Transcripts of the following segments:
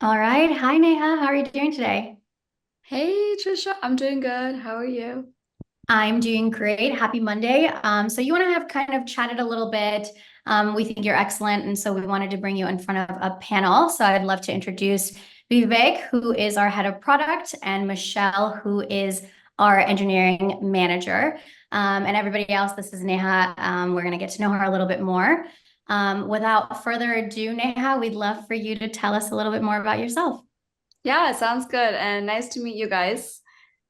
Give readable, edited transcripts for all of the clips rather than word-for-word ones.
All right. Hi, Neha. How are you doing today? Hey Trisha, I'm doing good. How are you? I'm doing great. Happy Monday. So you want to have kind of chatted a little bit. We think you're excellent, and so we wanted to bring you in front of a panel. So I'd love to introduce Vivek, who is our head of product, and Michelle, who is our engineering manager. And everybody else, this is Neha. We're going to get to know her a little bit more. Without further ado, Neha, we'd love for you to tell us a little bit more about yourself. Yeah, sounds good and nice to meet you guys.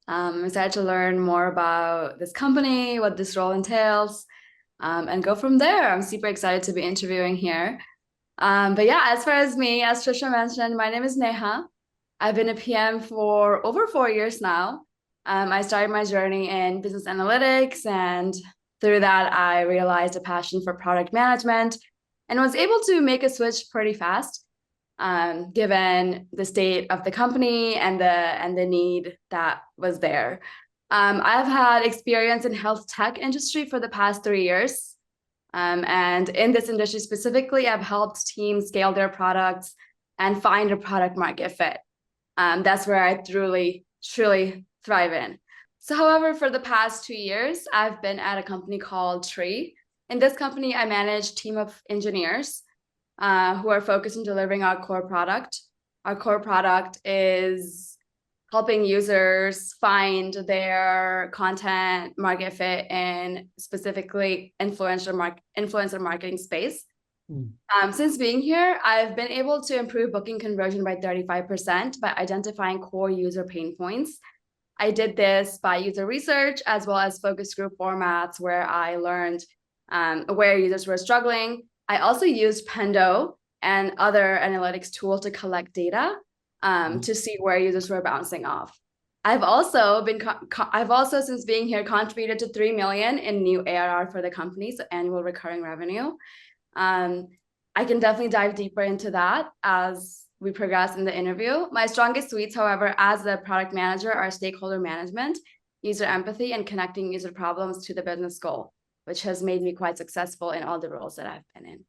I'm excited to learn more about this company, what this role entails, and go from there. I'm super excited to be interviewing here. But yeah, as far as me, as Trisha mentioned, my name is Neha. I've been a PM for over 4 years now. I started my journey in business analytics, and through that, I realized a passion for product management and was able to make a switch pretty fast, given the state of the company and the need that was there. I've had experience in health tech industry for the past 3 years. And in this industry specifically, I've helped teams scale their products and find a product market fit. That's where I truly thrive in. So, however, for the past 2 years, I've been at a company called Tree. In this company, I manage a team of engineers who are focused on delivering our core product. Our core product is helping users find their content market fit in specifically influencer marketing space. Mm. Since being here, I've been able to improve booking conversion by 35% by identifying core user pain points. I did this by user research as well as focus group formats where I learned where users were struggling. I also used Pendo and other analytics tools to collect data to see where users were bouncing off. I've also since being here contributed to 3 million in new ARR for the company, so annual recurring revenue. Um, I can definitely dive deeper into that as we progress in the interview. My strongest suites, however, as a product manager, are stakeholder management, user empathy, and connecting user problems to the business goal, which has made me quite successful in all the roles that I've been in.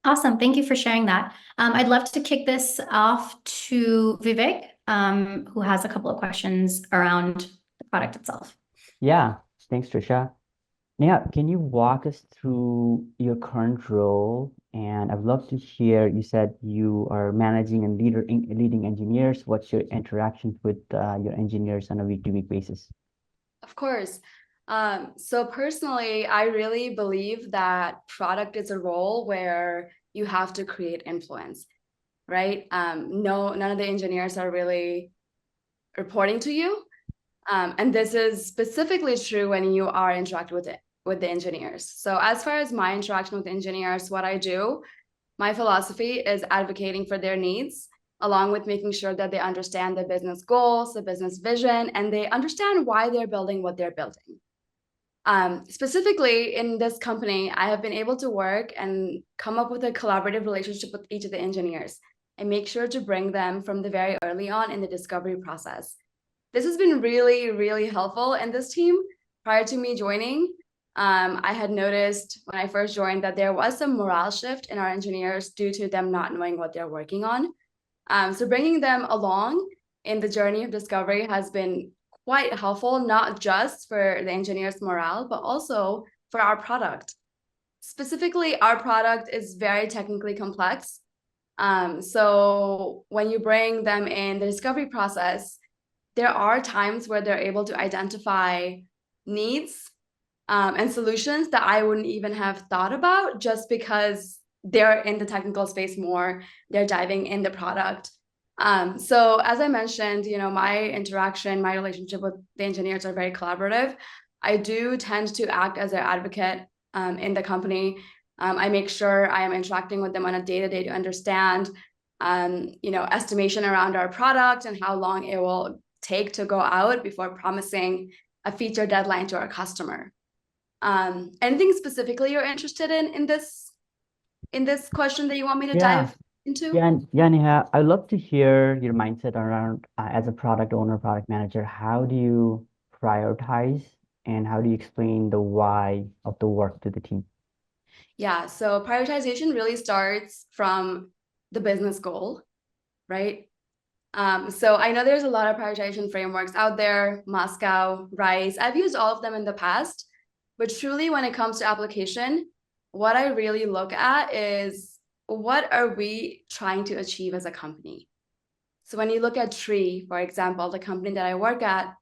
Awesome. Thank you for sharing that. I'd love to kick this off to Vivek, who has a couple of questions around the product itself. Yeah, thanks, Trisha. Neha, can you walk us through your current role? And I'd love to hear, you said you are managing and leading engineers. What's your interactions with your engineers on a week-to-week basis? Of course. So personally, I really believe that product is a role where you have to create influence, right? No, none of the engineers are really reporting to you. And this is specifically true when you are interacting with the engineers. So as far as my interaction with engineers, what I do, my philosophy is advocating for their needs, along with making sure that they understand the business goals, the business vision, and they understand why they're building what they're building. Specifically in this company, I have been able to work and come up with a collaborative relationship with each of the engineers and make sure to bring them from the very early on in the discovery process. This has been really helpful in this team. Prior to me joining, I had noticed when I first joined that there was some morale shift in our engineers due to them not knowing what they're working on. So bringing them along in the journey of discovery has been quite helpful, not just for the engineers' morale, but also for our product. Specifically, our product is very technically complex. So when you bring them in the discovery process, there are times where they're able to identify needs and solutions that I wouldn't even have thought about just because they're in the technical space more, they're diving in the product. So as I mentioned, my interaction, my relationship with the engineers are very collaborative. I do tend to act as their advocate in the company. I make sure I am interacting with them on a day-to-day to understand, estimation around our product and how long it will take to go out before promising a feature deadline to our customer. Anything specifically you're interested in this question that you want me to Yeah, dive into? yeah, Neha, I'd love to hear your mindset around as a product owner, product manager. How do you prioritize and how do you explain the why of the work to the team? Yeah, so prioritization really starts from the business goal, right? So I know there's a lot of prioritization frameworks out there, Moscow, RISE. I've used all of them in the past, but truly when it comes to application, what I really look at is what are we trying to achieve as a company? So when you look at Tree, for example, the company that I work at,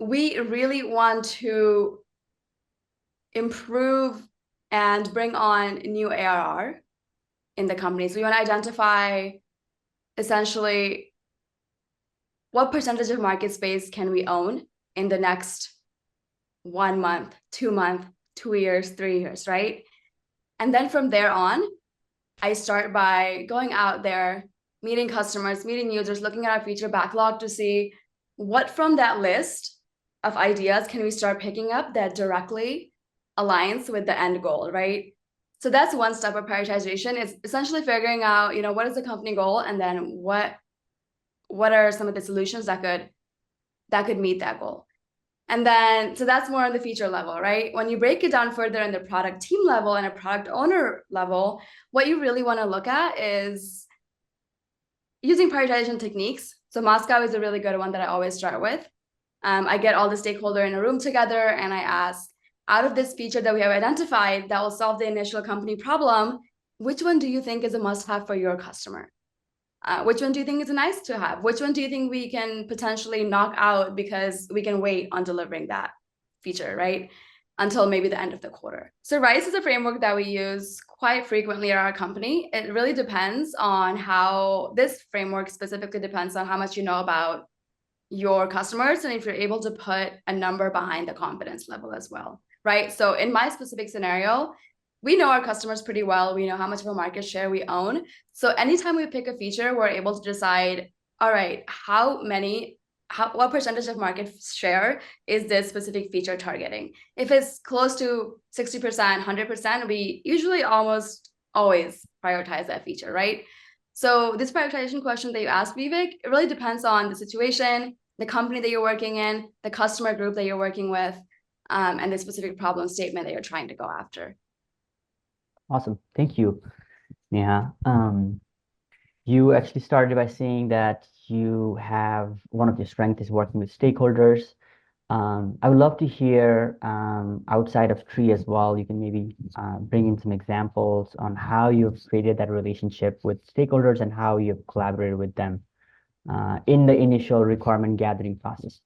we really want to improve and bring on new ARR in the company. So we want to identify essentially what percentage of market space can we own in the next 1 month, 2 month, 2 years, 3 years, right? And then from there on, I start by going out there, meeting customers, meeting users, looking at our feature backlog to see what from that list of ideas can we start picking up that directly aligns with the end goal, right? So that's one step of prioritization. It's essentially figuring out, what is the company goal, and then what are some of the solutions that could meet that goal. And then, so that's more on the feature level, right? When you break it down further in the product team level and a product owner level, what you really want to look at is using prioritization techniques. So Moscow is a really good one that I always start with. I get all the stakeholder in a room together and I ask, out of this feature that we have identified that will solve the initial company problem, which one do you think is a must-have for your customer? Which one do you think is a nice to have? Which one do you think we can potentially knock out because we can wait on delivering that feature, right? Until maybe the end of the quarter. So RISE is a framework that we use quite frequently at our company. It really depends on how this framework specifically depends on how much you know about your customers and if you're able to put a number behind the confidence level as well, right? So in my specific scenario, we know our customers pretty well. We know how much of a market share we own. So anytime we pick a feature, we're able to decide, all right, what percentage of market share is this specific feature targeting? If it's close to 60%, 100%, we usually almost always prioritize that feature, right? So this prioritization question that you asked, Vivek, it really depends on the situation, the company that you're working in, the customer group that you're working with, and the specific problem statement that you're trying to go after. Awesome. Thank you, Neha. You actually started by saying that you have one of your strengths is working with stakeholders. I would love to hear outside of Tree as well. You can maybe bring in some examples on how you've created that relationship with stakeholders and how you've collaborated with them in the initial requirement gathering process.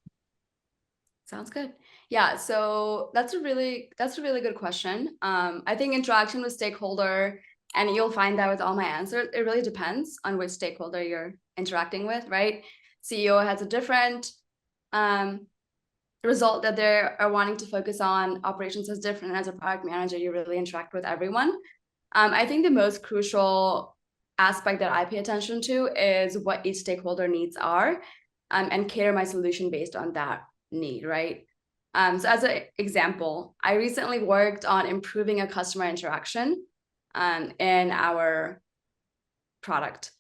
Sounds good. Yeah, so that's a really good question. I think interaction with stakeholder, and you'll find that with all my answers, it really depends on which stakeholder you're interacting with, right? CEO has a different result that they are wanting to focus on. Operations is different. As a product manager, you really interact with everyone. I think the most crucial aspect that I pay attention to is what each stakeholder needs are, and cater my solution based on that need, right? So as an example, I recently worked on improving a customer interaction in our product.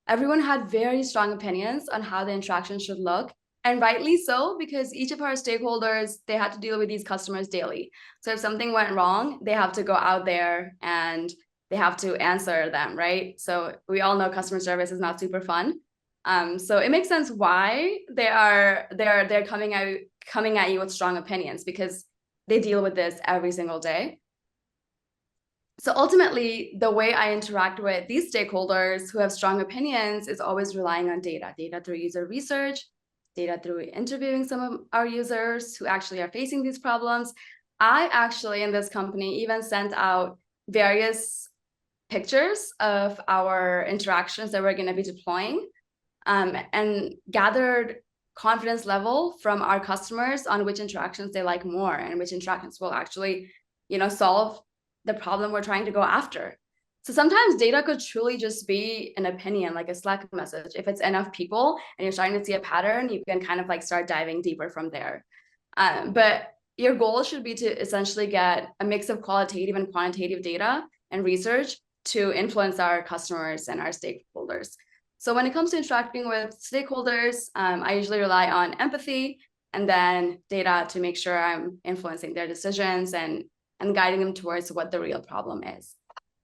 Everyone had very strong opinions on how the interaction should look, and rightly so, because each of our stakeholders, they had to deal with these customers daily. So if something went wrong, they have to go out there and they have to answer them, right? So we all know customer service is not super fun. So it makes sense why they're coming at you with strong opinions, because they deal with this every single day. So ultimately, the way I interact with these stakeholders who have strong opinions is always relying on data through user research, data through interviewing some of our users who actually are facing these problems. I actually, in this company, even sent out various pictures of our interactions that we're going to be deploying, and gathered confidence level from our customers on which interactions they like more and which interactions will actually, solve the problem we're trying to go after. So sometimes data could truly just be an opinion, like a Slack message. If it's enough people and you're starting to see a pattern, you can kind of like start diving deeper from there. But your goal should be to essentially get a mix of qualitative and quantitative data and research to influence our customers and our stakeholders. So when it comes to interacting with stakeholders, I usually rely on empathy and then data to make sure I'm influencing their decisions and guiding them towards what the real problem is.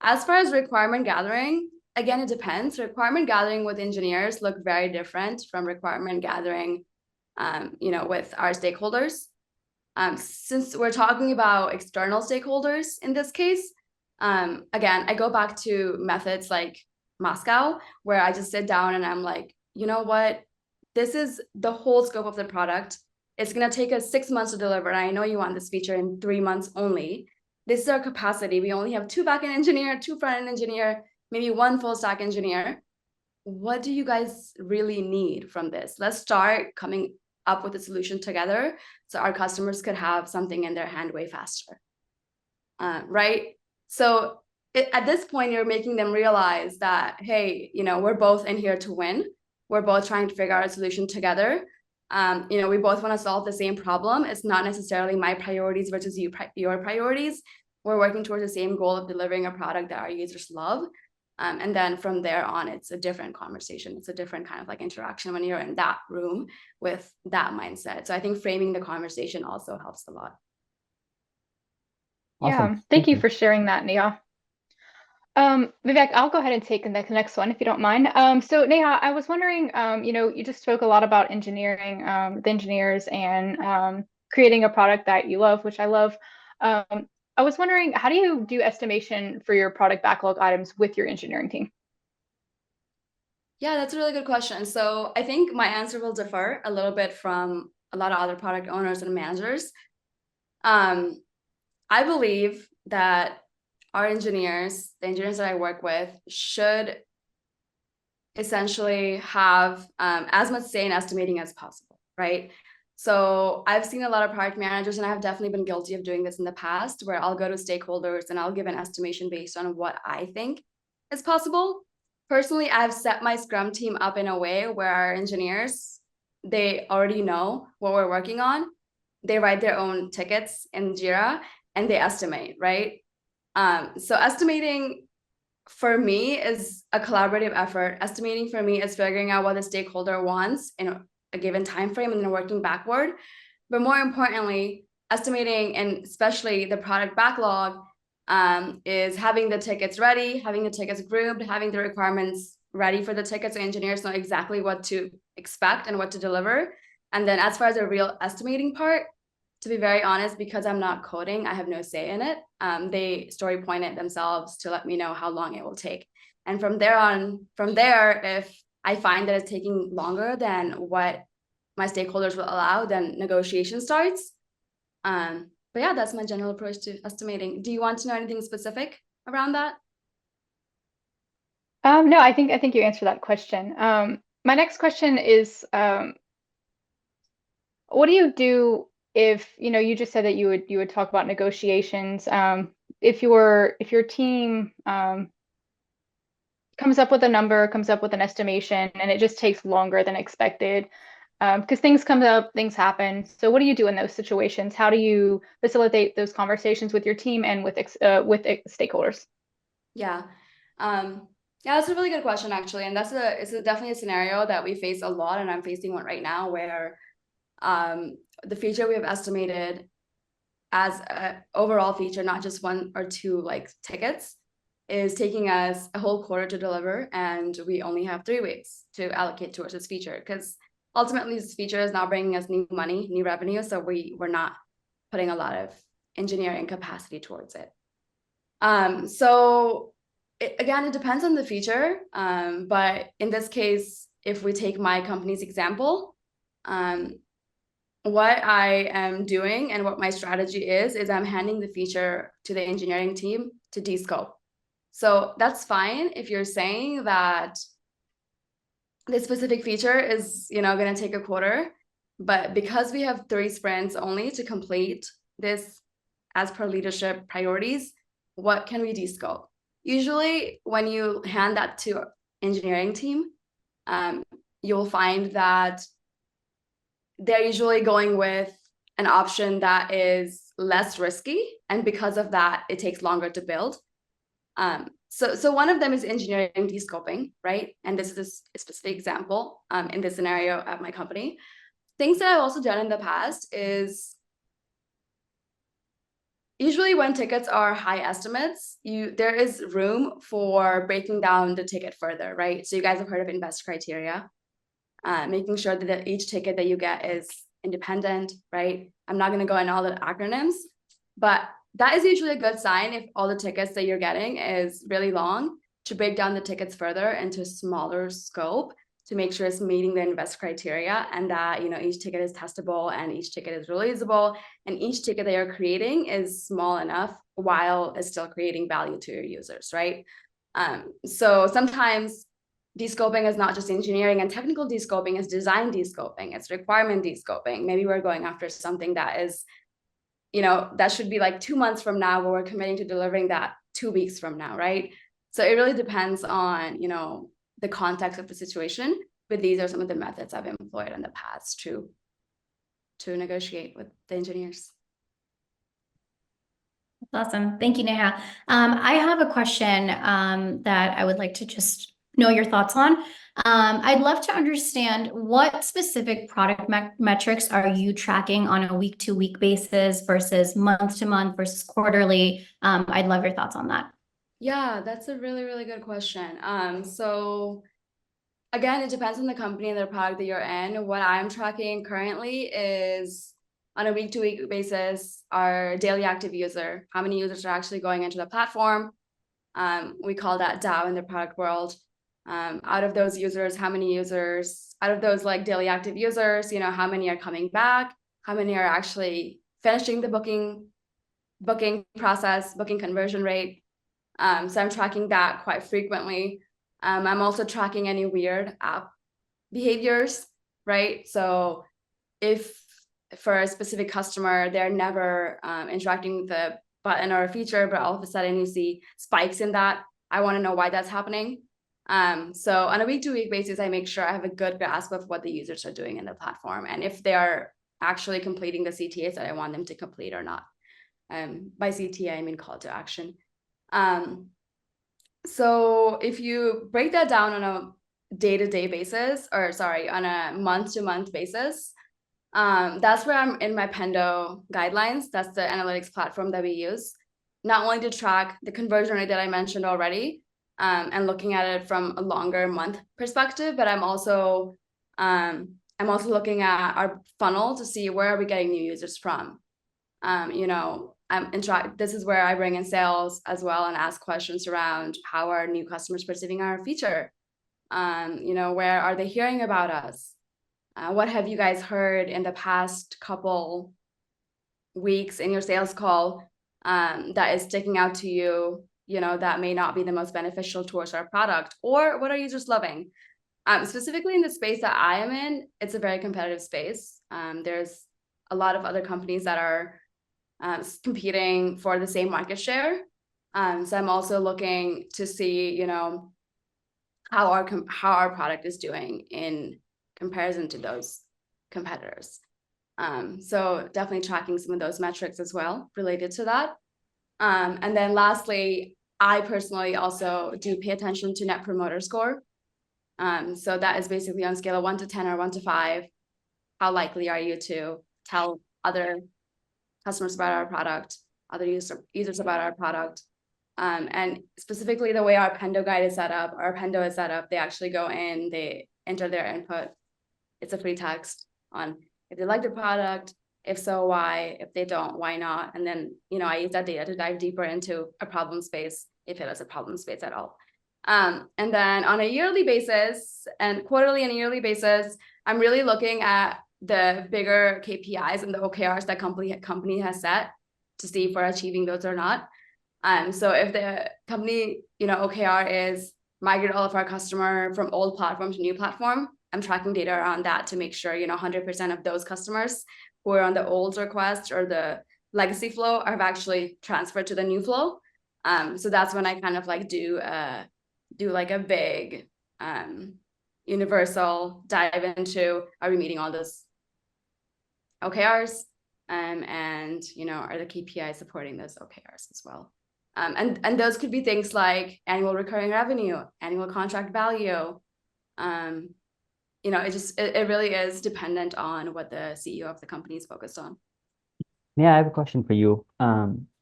As far as requirement gathering, again, it depends. Requirement gathering with engineers look very different from requirement gathering, with our stakeholders. Since we're talking about external stakeholders in this case, again, I go back to methods like Moscow, where I just sit down and I'm like, you know what? This is the whole scope of the product. It's going to take us 6 months to deliver. And I know you want this feature in 3 months only. This is our capacity. We only have 2 backend engineer, 2 front-end engineer, maybe 1 full stack engineer. What do you guys really need from this? Let's start coming up with a solution together so our customers could have something in their hand way faster. Right? So at this point, you're making them realize that, hey, we're both in here to win. We're both trying to figure out a solution together. We both want to solve the same problem. It's not necessarily my priorities versus your priorities. We're working towards the same goal of delivering a product that our users love. And then from there on, it's a different conversation. It's a different kind of like interaction when you're in that room with that mindset. So I think framing the conversation also helps a lot. Awesome. Yeah, thank you for sharing that, Neha. Vivek, I'll go ahead and take the next one if you don't mind. So Neha, I was wondering, you just spoke a lot about engineering, the engineers, and creating a product that you love, which I love. I was wondering, how do you do estimation for your product backlog items with your engineering team? Yeah, that's a really good question. So I think my answer will differ a little bit from a lot of other product owners and managers. I believe that our engineers, the engineers that I work with, should essentially have as much say in estimating as possible, right? So I've seen a lot of product managers, and I have definitely been guilty of doing this in the past, where I'll go to stakeholders and I'll give an estimation based on what I think is possible. Personally, I've set my Scrum team up in a way where our engineers, they already know what we're working on. They write their own tickets in Jira and they estimate, right? So estimating for me is a collaborative effort. Estimating for me is figuring out what the stakeholder wants in a given time frame and then working backward. But more importantly, estimating, and especially the product backlog, is having the tickets ready, having the tickets grouped, having the requirements ready for the tickets so engineers know exactly what to expect and what to deliver. And then as far as the real estimating part, to be very honest, because I'm not coding, I have no say in it. They story point it themselves to let me know how long it will take. And from there, if I find that it's taking longer than what my stakeholders will allow, then negotiation starts. But yeah, that's my general approach to estimating. Do you want to know anything specific around that? No, I think you answered that question. My next question is, what do you do if, you just said that you would talk about negotiations. If your team comes up with a number, comes up with an estimation, and it just takes longer than expected, because things come up, things happen. So what do you do in those situations? How do you facilitate those conversations with your team and with stakeholders? Yeah. Yeah, that's a really good question, actually. And it's definitely a scenario that we face a lot, and I'm facing one right now where the feature we have estimated as an overall feature, not just 1 or 2 like tickets, is taking us a whole quarter to deliver, and we only have 3 weeks to allocate towards this feature, because ultimately this feature is not bringing us new money, new revenue, so we're not putting a lot of engineering capacity towards it. So again, it depends on the feature, but in this case, if we take my company's example, what I am doing and what my strategy is I'm handing the feature to the engineering team to descope. So that's fine if you're saying that this specific feature is, going to take a quarter, but because we have 3 sprints only to complete this as per leadership priorities, what can we descope? Usually when you hand that to engineering team, you'll find that they're usually going with an option that is less risky, and because of that, it takes longer to build. So one of them is engineering descoping, right? And this is a specific example in this scenario at my company. Things that I've also done in the past is, usually when tickets are high estimates, there is room for breaking down the ticket further, right? So you guys have heard of invest criteria, making sure that each ticket that you get is independent, right? I'm not going to go in all the acronyms, but that is usually a good sign if all the tickets that you're getting is really long, to break down the tickets further into smaller scope to make sure it's meeting the invest criteria, and that each ticket is testable and each ticket is reusable and each ticket that you're creating is small enough while it's still creating value to your users, right? So sometimes descoping is not just engineering and technical descoping, it's design descoping, it's requirement descoping. Maybe we're going after something that is, that should be like 2 months from now, but we're committing to delivering that 2 weeks from now, right? So it really depends on, the context of the situation, but these are some of the methods I've employed in the past to negotiate with the engineers. Awesome. Thank you, Neha. I have a question that I would like to just know your thoughts on. I'd love to understand what specific product metrics are you tracking on a week-to-week basis versus month-to-month versus quarterly? I'd love your thoughts on that. Yeah, that's a really, really good question. So again, it depends on the company and the product that you're in. What I'm tracking currently is on a week-to-week basis, our daily active user, how many users are actually going into the platform. We call that DAO in the product world. Out of those users, how many users, out of those like daily active users, how many are coming back, how many are actually finishing the booking process, booking conversion rate. So I'm tracking that quite frequently. I'm also tracking any weird app behaviors, right? So if for a specific customer, they're never interacting with the button or a feature, but all of a sudden you see spikes in that, I want to know why that's happening. So on a week-to-week basis, I make sure I have a good grasp of what the users are doing in the platform and if they are actually completing the CTAs that I want them to complete or not. By CTA, I mean call to action. So if you break that down on a day-to-day basis, or sorry, on a month-to-month basis, that's where I'm in my Pendo guidelines. That's the analytics platform that we use, not only to track the conversion rate that I mentioned already, and looking at it from a longer month perspective, but I'm also looking at our funnel to see where are we getting new users from. This is where I bring in sales as well and ask questions around how are new customers perceiving our feature? Where are they hearing about us? What have you guys heard in the past couple weeks in your sales call that is sticking out to you, that may not be the most beneficial towards our product? Or what are users loving? Specifically in the space that I am in, it's a very competitive space. There's a lot of other companies that are competing for the same market share. So I'm also looking to see, how our product is doing in comparison to those competitors. So definitely tracking some of those metrics as well related to that. And then lastly, I personally also do pay attention to Net Promoter Score. So that is basically on scale of 1 to 10 or 1 to 5. How likely are you to tell other customers about our product, other users about our product? And specifically the way our Pendo guide is set up, they actually go in, they enter their input. It's a free text on if they like the product, if so, why, if they don't, why not? And then, I use that data to dive deeper into a problem space, if it is a problem space at all. And then on a yearly basis and quarterly and yearly basis, I'm really looking at the bigger KPIs and the OKRs that company has set to see if we're achieving those or not. So if the company, OKR is migrate all of our customer from old platform to new platform, I'm tracking data around that to make sure, 100% of those customers who are on the old request or the legacy flow have actually transferred to the new flow. So that's when I kind of like do like a big universal dive into, are we meeting all those OKRs? And are the KPIs supporting those OKRs as well? And those could be things like annual recurring revenue, annual contract value. It really is dependent on what the CEO of the company is focused on. Yeah, I have a question for you.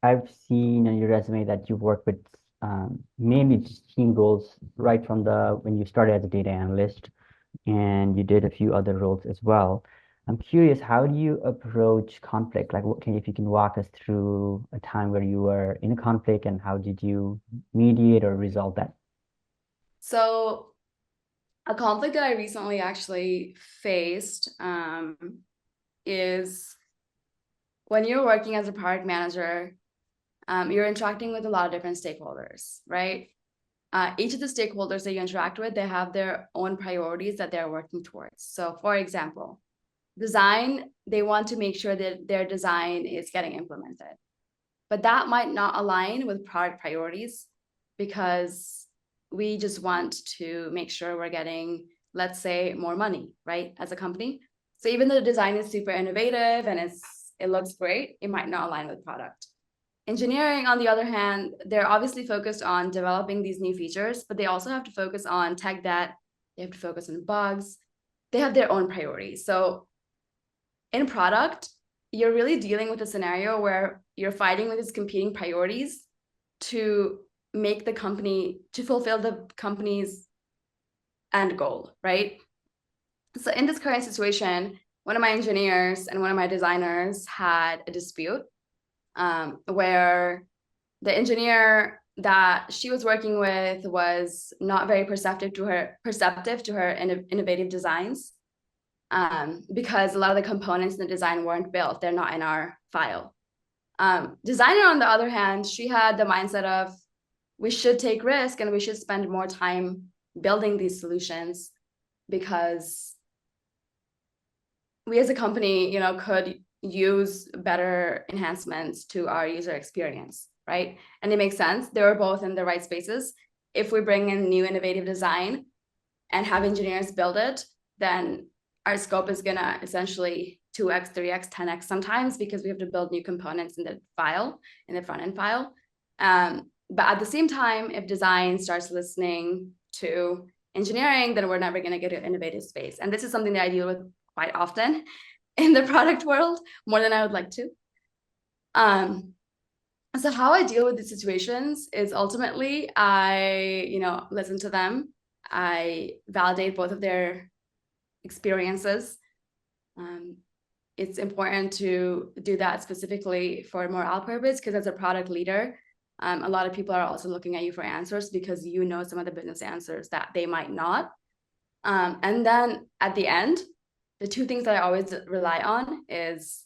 I've seen on your resume that you've worked with mainly just team roles right from when you started as a data analyst, and you did a few other roles as well. I'm curious, how do you approach conflict? Like, if you can walk us through a time where you were in a conflict and how did you mediate or resolve that? So a conflict that I recently actually faced is when you're working as a product manager, you're interacting with a lot of different stakeholders, right? Each of the stakeholders that you interact with, they have their own priorities that they're working towards. So for example, design, they want to make sure that their design is getting implemented. But that might not align with product priorities because we just want to make sure we're getting, let's say, more money, right, as a company. So even though the design is super innovative and it looks great, it might not align with product. Engineering, on the other hand, they're obviously focused on developing these new features, but they also have to focus on tech debt. They have to focus on bugs. They have their own priorities. So in product, you're really dealing with a scenario where you're fighting with these competing priorities to make the company, to fulfill the company's end goal, right? So in this current situation, one of my engineers and one of my designers had a dispute where the engineer that she was working with was not very perceptive to her innovative designs, because a lot of the components in the design weren't built. They're not in our file. Designer, on the other hand, she had the mindset of, we should take risk and we should spend more time building these solutions because we as a company, could use better enhancements to our user experience, right? And it makes sense. They were both in the right spaces. If we bring in new innovative design and have engineers build it, then our scope is gonna essentially 2x, 3x, 10x sometimes because we have to build new components in the file, in the front end file. But at the same time, if design starts listening to engineering, then we're never gonna get an innovative space. And this is something that I deal with quite often in the product world, more than I would like to. So how I deal with these situations is ultimately I, listen to them. I validate both of their experiences. It's important to do that specifically for morale purpose, because as a product leader, a lot of people are also looking at you for answers because you know some of the business answers that they might not. And then at the end, the two things that I always rely on is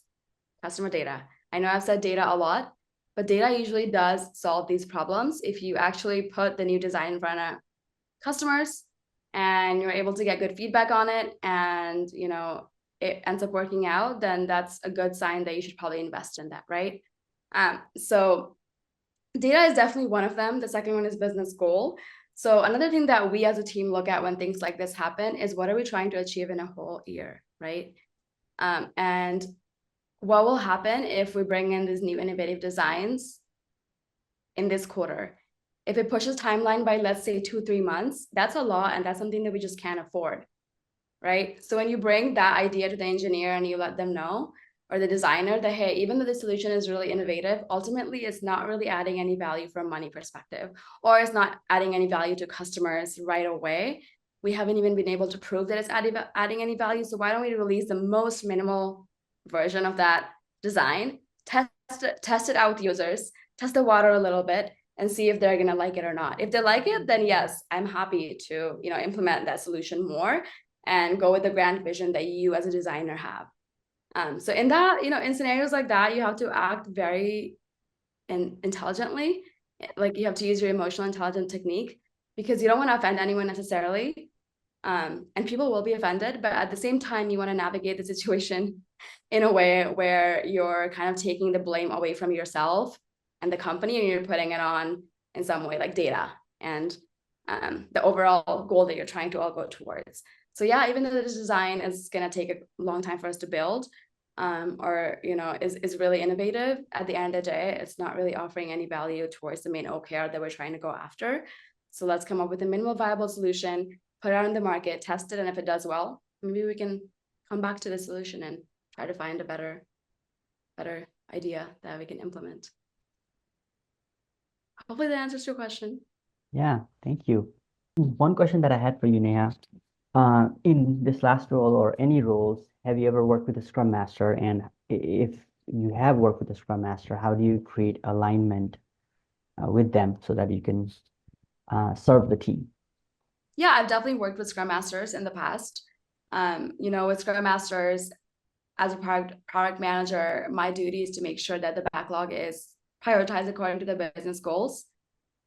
customer data. I know I've said data a lot, but data usually does solve these problems if you actually put the new design in front of customers and you're able to get good feedback on it, and it ends up working out, then that's a good sign that you should probably invest in that, right? So data is definitely one of them. The second one is business goal. So another thing that we as a team look at when things like this happen is, what are we trying to achieve in a whole year, right? And what will happen if we bring in these new innovative designs in this quarter? If it pushes timeline by, let's say, 2-3 months, that's a lot, and that's something that we just can't afford, right? So when you bring that idea to the engineer and you let them know, or the designer, that, hey, even though the solution is really innovative, ultimately it's not really adding any value from a money perspective, or it's not adding any value to customers right away. We haven't even been able to prove that it's adding any value. So why don't we release the most minimal version of that design, test it out with users, test the water a little bit, and see if they're going to like it or not. If they like it, then yes, I'm happy to implement that solution more and go with the grand vision that you as a designer have. So in that, in scenarios like that, you have to act very intelligently. Like, you have to use your emotional intelligence technique, because you don't want to offend anyone necessarily. And people will be offended, but at the same time, you want to navigate the situation in a way where you're kind of taking the blame away from yourself and the company, and you're putting it on in some way, like data and the overall goal that you're trying to all go towards. So yeah, even though this design is going to take a long time for us to build, or is really innovative, at the end of the day, it's not really offering any value towards the main OKR that we're trying to go after. So let's come up with a minimal viable solution, put it out in the market, test it, and if it does well, maybe we can come back to the solution and try to find a better idea that we can implement. Hopefully that answers your question. Yeah, thank you. One question that I had for you, Neha. In this last role or any roles, have you ever worked with a Scrum Master? And if you have worked with a Scrum Master, how do you create alignment with them so that you can serve the team? Yeah, I've definitely worked with Scrum Masters in the past. With Scrum Masters, as a product manager, my duty is to make sure that the backlog is prioritized according to the business goals.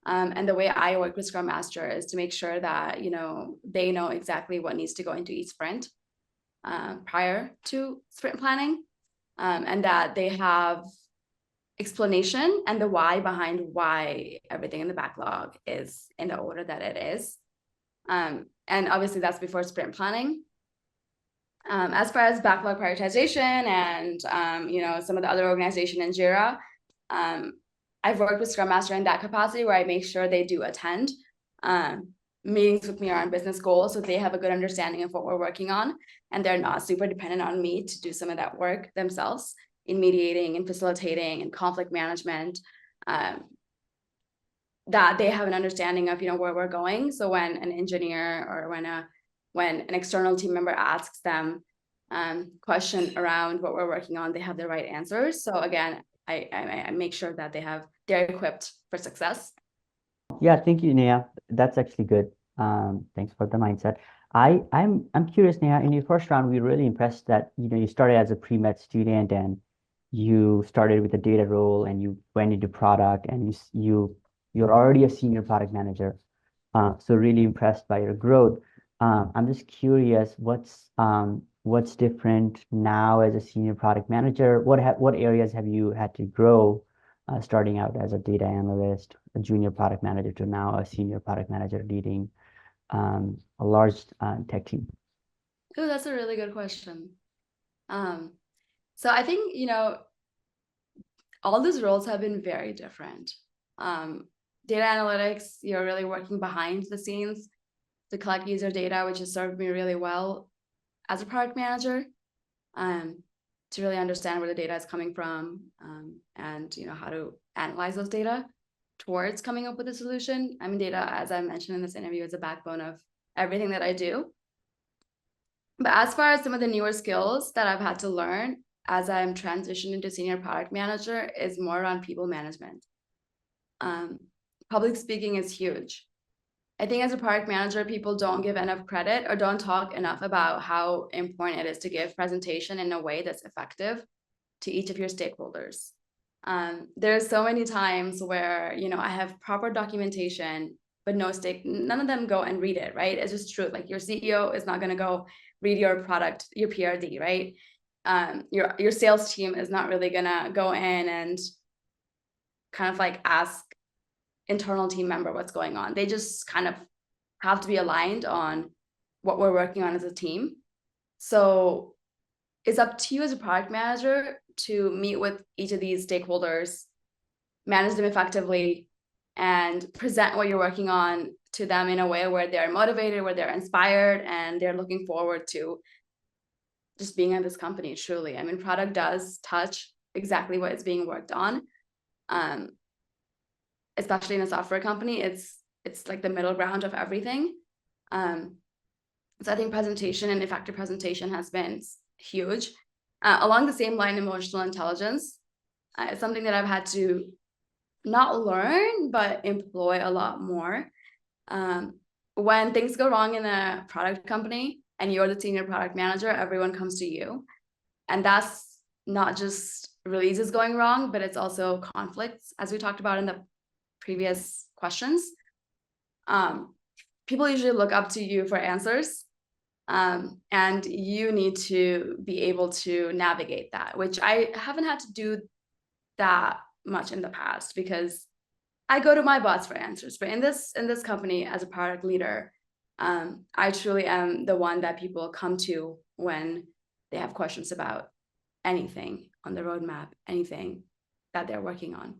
And the way I work with Scrum Master is to make sure that they know exactly what needs to go into each sprint prior to sprint planning, and that they have explanation and the why behind why everything in the backlog is in the order that it is. And obviously that's before sprint planning. As far as backlog prioritization and some of the other organization in Jira, I've worked with Scrum Master in that capacity where I make sure they do attend meetings with me around business goals, so they have a good understanding of what we're working on, and they're not super dependent on me to do some of that work themselves in mediating and facilitating and conflict management. That they have an understanding of where we're going. So when an engineer or when an external team member asks them question around what we're working on, they have the right answers. So again, I make sure that they're equipped for success. Yeah, thank you, Neha. That's actually good. Thanks for the mindset. I'm curious, Neha, in your first round, we were really impressed that you started as a pre-med student and you started with a data role and you went into product and you're already a senior product manager. So really impressed by your growth. I'm just curious, what's different now as a senior product manager? What areas have you had to grow, starting out as a data analyst, a junior product manager to now a senior product manager leading a large tech team? Oh, that's a really good question. So I think all these roles have been very different. Data analytics, you're really working behind the scenes to collect user data, which has served me really well as a product manager, to really understand where the data is coming from, and how to analyze those data towards coming up with a solution. I mean, data, as I mentioned in this interview, is a backbone of everything that I do. But as far as some of the newer skills that I've had to learn as I'm transitioned into senior product manager is more around people management. Public speaking is huge. I think as a product manager, people don't give enough credit or don't talk enough about how important it is to give presentation in a way that's effective to each of your stakeholders. There's so many times where I have proper documentation, but none of them go and read it, right? It's just true. Like your CEO is not going to go read your product, your PRD, right? Your sales team is not really going to go in and kind of like ask internal team member what's going on. They just kind of have to be aligned on what we're working on as a team. So it's up to you as a product manager to meet with each of these stakeholders, manage them effectively, and present what you're working on to them in a way where they're motivated, where they're inspired, and they're looking forward to just being at this company. Truly, I mean, product does touch exactly what is being worked on. Especially in a software company, it's like the middle ground of everything. So I think presentation and effective presentation has been huge. Along the same line, emotional intelligence is something that I've had to not learn, but employ a lot more. When things go wrong in a product company and you're the senior product manager, everyone comes to you. And that's not just releases going wrong, but it's also conflicts, as we talked about in the previous questions. People usually look up to you for answers, and you need to be able to navigate that, which I haven't had to do that much in the past because I go to my boss for answers. But in this company as a product leader, I truly am the one that people come to when they have questions about anything on the roadmap, anything that they're working on.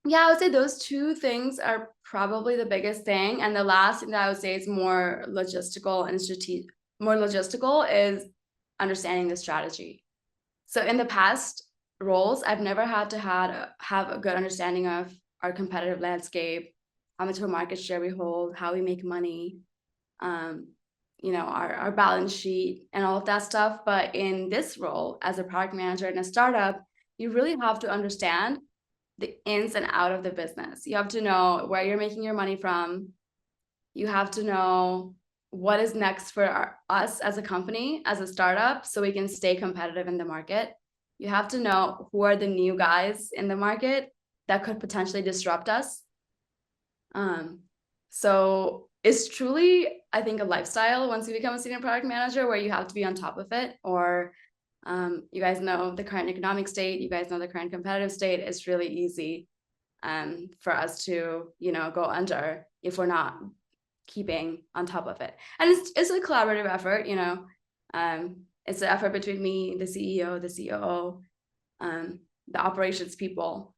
Yeah, I would say those two things are probably the biggest thing. And the last thing that I would say is more logistical and strategic. More logistical is understanding the strategy. So in the past, roles, I've never had to have a good understanding of our competitive landscape, how much of a market share we hold, how we make money, our balance sheet and all of that stuff. But in this role as a product manager in a startup, you really have to understand the ins and out of the business. You have to know where you're making your money from. You have to know what is next for us as a company, as a startup, so we can stay competitive in the market. You have to know who are the new guys in the market that could potentially disrupt us. So it's truly, I think, a lifestyle once you become a senior product manager, where you have to be on top of it. Or you guys know the current economic state, you guys know the current competitive state. It's really easy for us to, go under if we're not keeping on top of it. And it's a collaborative effort, it's an effort between me, the CEO, the COO, the operations people,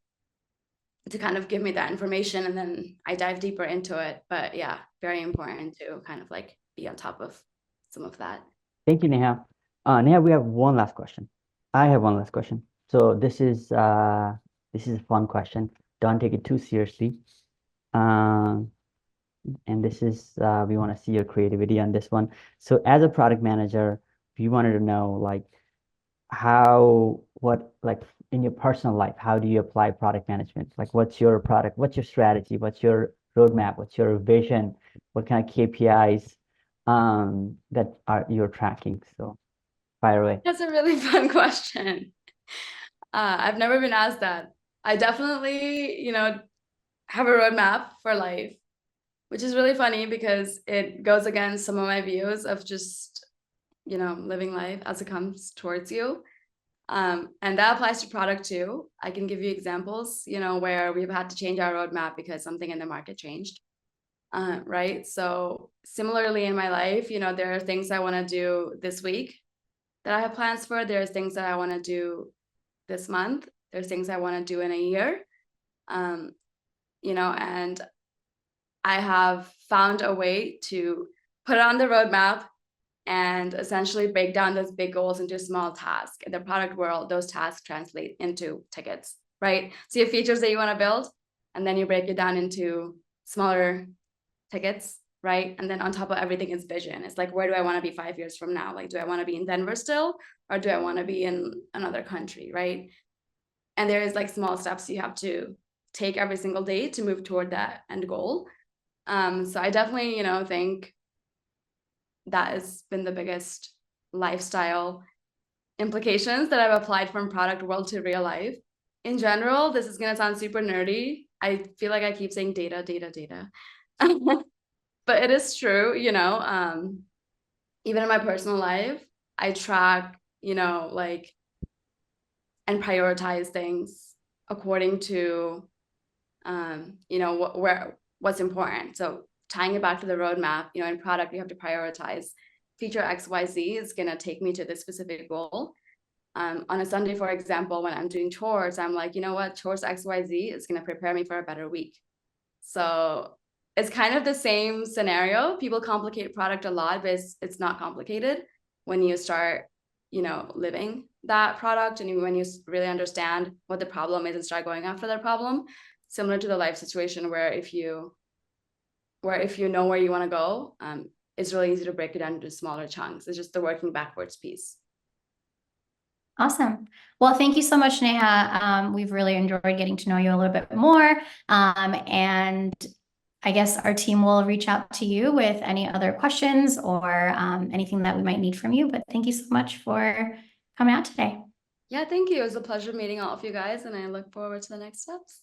to kind of give me that information, and then I dive deeper into it. But yeah, very important to kind of like be on top of some of that. Thank you, Neha. Neha, we have one last question. I have one last question. So this is a fun question. Don't take it too seriously. And this is we want to see your creativity on this one. So as a product manager, we wanted to know like in your personal life, how do you apply product management? Like what's your product, what's your strategy, what's your roadmap, what's your vision, what kind of KPIs that you're tracking? So fire away. That's a really fun question. I've never been asked that. I definitely, have a roadmap for life, which is really funny because it goes against some of my views of just, living life as it comes towards you. And that applies to product too. I can give you examples, where we've had to change our roadmap because something in the market changed. Right. So similarly in my life, there are things I want to do this week that I have plans for. There's things that I want to do this month. There's things I want to do in a year. And I have found a way to put it on the roadmap and essentially break down those big goals into small tasks. In the product world, those tasks translate into tickets, right? So you have features that you want to build, and then you break it down into smaller tickets, right? And then on top of everything is vision. It's like, where do I want to be 5 years from now? Like, do I want to be in Denver still, or do I want to be in another country, right? And there is like small steps you have to take every single day to move toward that end goal. So I definitely, think that has been the biggest lifestyle implications that I've applied from product world to real life. In general, this is going to sound super nerdy. I feel like I keep saying data. But it is true, even in my personal life, I track, and prioritize things according to, what's important. So tying it back to the roadmap, in product, you have to prioritize feature XYZ is going to take me to this specific goal. On a Sunday, for example, when I'm doing chores, I'm like, chores XYZ is going to prepare me for a better week. So it's kind of the same scenario. People complicate product a lot, but it's not complicated when you start, living that product, and when you really understand what the problem is and start going after that problem. Similar to the life situation, where if you know where you want to go, it's really easy to break it down into smaller chunks. It's just the working backwards piece. Awesome. Well, thank you so much, Neha. We've really enjoyed getting to know you a little bit more. And I guess our team will reach out to you with any other questions or anything that we might need from you. But thank you so much for coming out today. Yeah, thank you. It was a pleasure meeting all of you guys, and I look forward to the next steps.